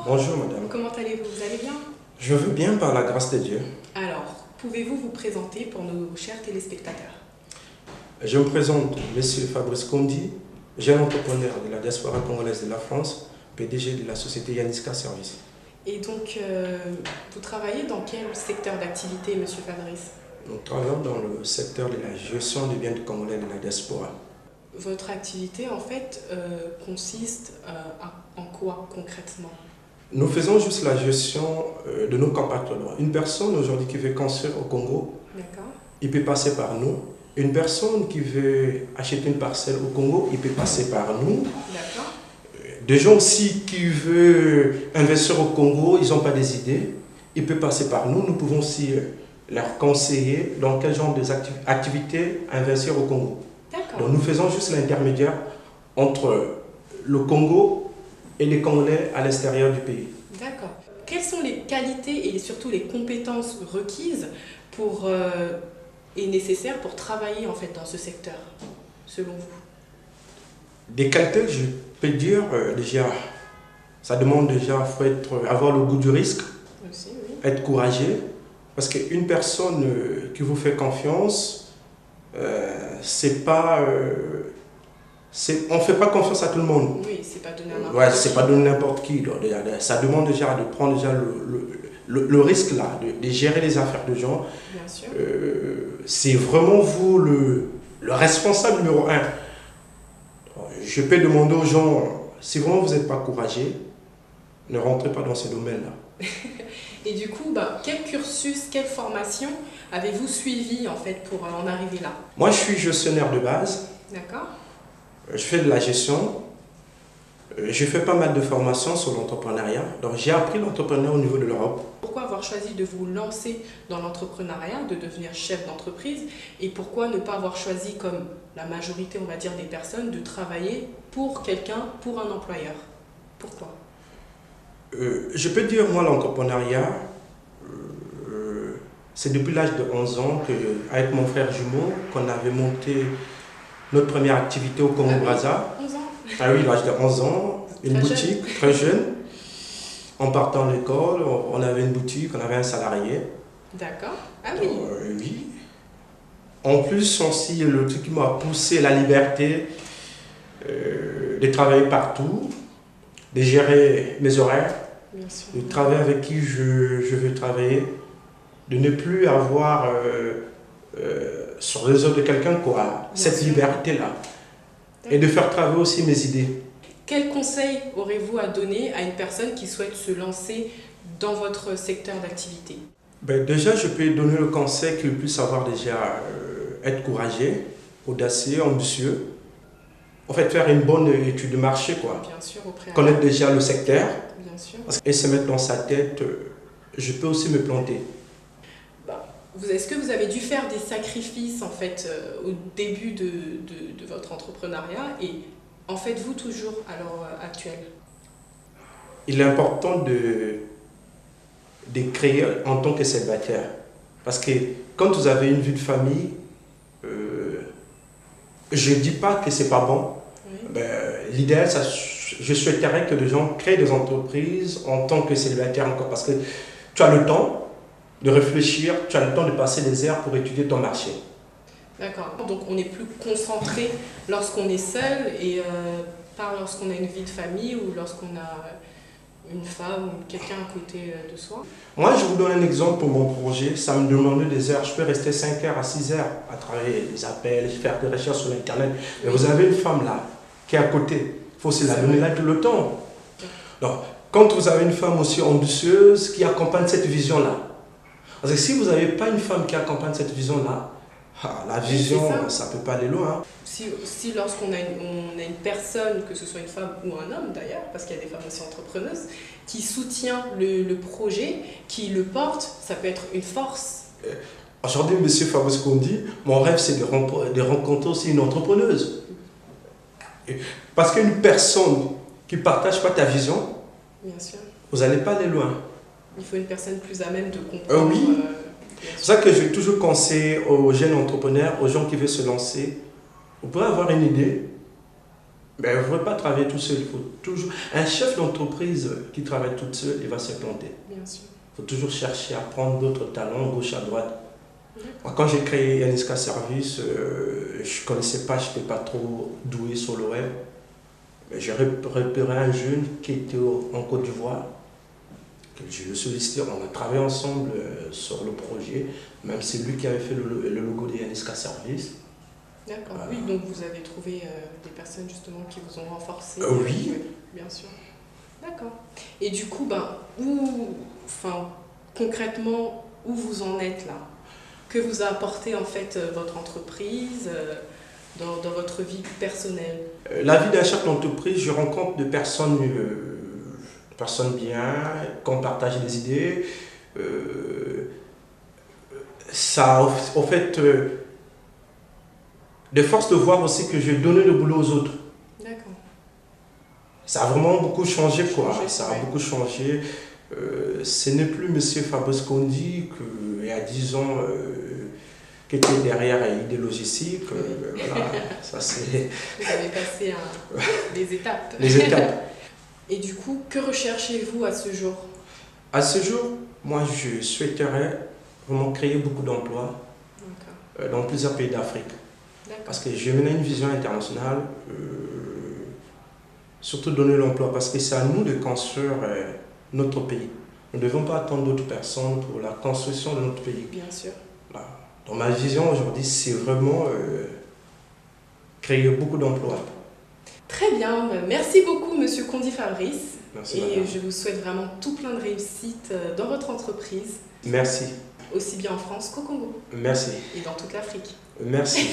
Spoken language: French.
Bonjour madame. Comment allez-vous? Vous allez bien? Je veux bien par la grâce de Dieu. Alors, pouvez-vous vous présenter pour nos chers téléspectateurs? Je me présente, Monsieur Fabrice Condi, jeune entrepreneur de la diaspora congolaise de la France, PDG de la société Yanniska Service. Et donc, vous travaillez dans quel secteur d'activité, Monsieur Fabrice? Nous travaillons dans le secteur de la gestion des biens du Congolais de la diaspora. Votre activité, en fait, consiste en quoi concrètement? Nous faisons juste la gestion de nos compatriotes. Une personne aujourd'hui qui veut construire au Congo, il peut passer par nous. Une personne qui veut acheter une parcelle au Congo, il peut passer par nous. Des gens aussi qui veulent investir au Congo, ils n'ont pas des idées, ils peuvent passer par nous. Nous pouvons aussi leur conseiller dans quel genre d'activités investir au Congo. Donc nous faisons juste l'intermédiaire entre le Congo et les Congolais à l'extérieur du pays. D'accord. Quelles sont les qualités et surtout les compétences requises et nécessaires pour travailler en fait dans ce secteur, selon vous? Des qualités, je peux dire déjà, ça demande déjà, avoir le goût du risque, aussi, oui. Être courageux, parce qu'une personne qui vous fait confiance, c'est pas, on ne fait pas confiance à tout le monde. Oui, c'est pas donné à n'importe qui. Ouais, c'est pas donné n'importe qui. Donc, ça demande déjà de prendre déjà le risque là, de gérer les affaires de gens. Bien sûr. C'est vraiment vous le responsable numéro un. Je peux demander aux gens, si vraiment vous n'êtes pas courageux, ne rentrez pas dans ces domaines-là. Et du coup, quel cursus, quelle formation avez-vous suivi en fait pour en arriver là? Moi, je suis gestionnaire de base. D'accord. Je fais de la gestion. Je fais pas mal de formations sur l'entrepreneuriat. Donc, j'ai appris l'entrepreneuriat au niveau de l'Europe. Pourquoi avoir choisi de vous lancer dans l'entrepreneuriat, de devenir chef d'entreprise? Et pourquoi ne pas avoir choisi, comme la majorité, on va dire, des personnes, de travailler pour quelqu'un, pour un employeur? Pourquoi? Je peux dire, moi, l'entrepreneuriat, c'est depuis l'âge de 11 ans qu'avec mon frère jumeau, qu'on avait monté notre première activité au Congo-Brazza. 11 ans? Ah oui, l'âge de 11 ans, une boutique, très jeune. En partant de l'école, on avait une boutique, on avait un salarié. D'accord. Ah oui. Oui. En plus, aussi, le truc qui m'a poussé, la liberté de travailler partout, de gérer mes horaires, bien sûr, de travailler avec qui je veux travailler, de ne plus avoir sur les autres de quelqu'un cette liberté-là. Et de faire travailler aussi mes idées. Quel conseil aurez-vous à donner à une personne qui souhaite se lancer dans votre secteur d'activité? Déjà, je peux donner le conseil qu'il puisse avoir déjà être courageux, audacieux, ambitieux. En fait, faire une bonne étude de marché, quoi. Bien sûr, au préalable. Connaître déjà le secteur. Bien sûr. Et se mettre dans sa tête, je peux aussi me planter. Est-ce que vous avez dû faire des sacrifices en fait au début de votre entrepreneuriat et en faites-vous toujours à l'heure actuelle? Il est important de créer en tant que célibataire. Parce que quand vous avez une vie de famille, je ne dis pas que ce n'est pas bon. Oui. L'idéal, je souhaiterais que les gens créent des entreprises en tant que célibataire encore. Parce que tu as le temps de réfléchir, tu as le temps de passer des heures pour étudier ton marché. D'accord. Donc on est plus concentré lorsqu'on est seul et pas lorsqu'on a une vie de famille ou lorsqu'on a une femme ou quelqu'un à côté de soi. Moi, je vous donne un exemple pour mon projet. Ça me demande des heures. Je peux rester 5 heures à 6 heures à travailler les appels, faire des recherches sur Internet. Mais vous avez une femme là qui est à côté. Il faut aussi la donner là tout le temps. Donc, quand vous avez une femme aussi ambitieuse qui accompagne cette vision-là, parce que si vous n'avez pas une femme qui accompagne cette vision-là, la vision, ça ne peut pas aller loin. Si lorsqu'on a une personne, que ce soit une femme ou un homme d'ailleurs, parce qu'il y a des femmes aussi entrepreneuses, qui soutient le projet, qui le porte, ça peut être une force. Aujourd'hui, M. Fabrice Condi, mon rêve c'est de rencontrer aussi une entrepreneuse. Parce qu'une personne qui ne partage pas ta vision, bien sûr, vous n'allez pas aller loin. Il faut une personne plus à même de comprendre. Oui. C'est ça que je toujours conseille aux jeunes entrepreneurs, aux gens qui veulent se lancer. Vous pouvez avoir une idée, Ben, il ne faudrait pas travailler tout seul. Il faut toujours... Un chef d'entreprise qui travaille tout seul, il va se planter. Bien sûr. Il faut toujours chercher à prendre d'autres talents, gauche à droite. Moi, quand j'ai créé Yanniska Service, je ne connaissais pas, je n'étais pas trop doué sur le web. J'ai repéré un jeune qui était en Côte d'Ivoire. Je le sollicitais, on a travaillé ensemble sur le projet. Même c'est lui qui avait fait le logo de Yanniska Service. D'accord, oui, donc vous avez trouvé des personnes justement qui vous ont renforcé. Oui. Bien sûr. D'accord. Et du coup, concrètement, où vous en êtes là? Que vous a apporté en fait votre entreprise dans votre vie personnelle? La vie d'un chef d'entreprise, je rencontre des personnes bien, qu'on partage des idées. Ça, en fait, de force de voir aussi que j'ai donné le boulot aux autres. D'accord. Ça a vraiment beaucoup changé, quoi. Ça a beaucoup changé. Ce n'est plus M. Fabrice Condi qu'il y a 10 ans qui était derrière ID Logistique. Voilà, ça c'est... Vous avez passé des étapes. Les étapes. Et du coup, que recherchez-vous à ce jour? À ce jour, moi je souhaiterais vraiment créer beaucoup d'emplois dans plusieurs pays d'Afrique. Parce que j'ai mené une vision internationale, surtout donner l'emploi, parce que c'est à nous de construire notre pays. Nous ne devons pas attendre d'autres personnes pour la construction de notre pays. Bien sûr. Voilà. Donc ma vision aujourd'hui, c'est vraiment créer beaucoup d'emplois. Très bien, merci beaucoup Monsieur Condi Fabrice. Merci, et madame. je vous souhaite vraiment tout plein de réussite dans votre entreprise. Merci. Aussi bien en France qu'au Congo. Merci. Et dans toute l'Afrique. Merci.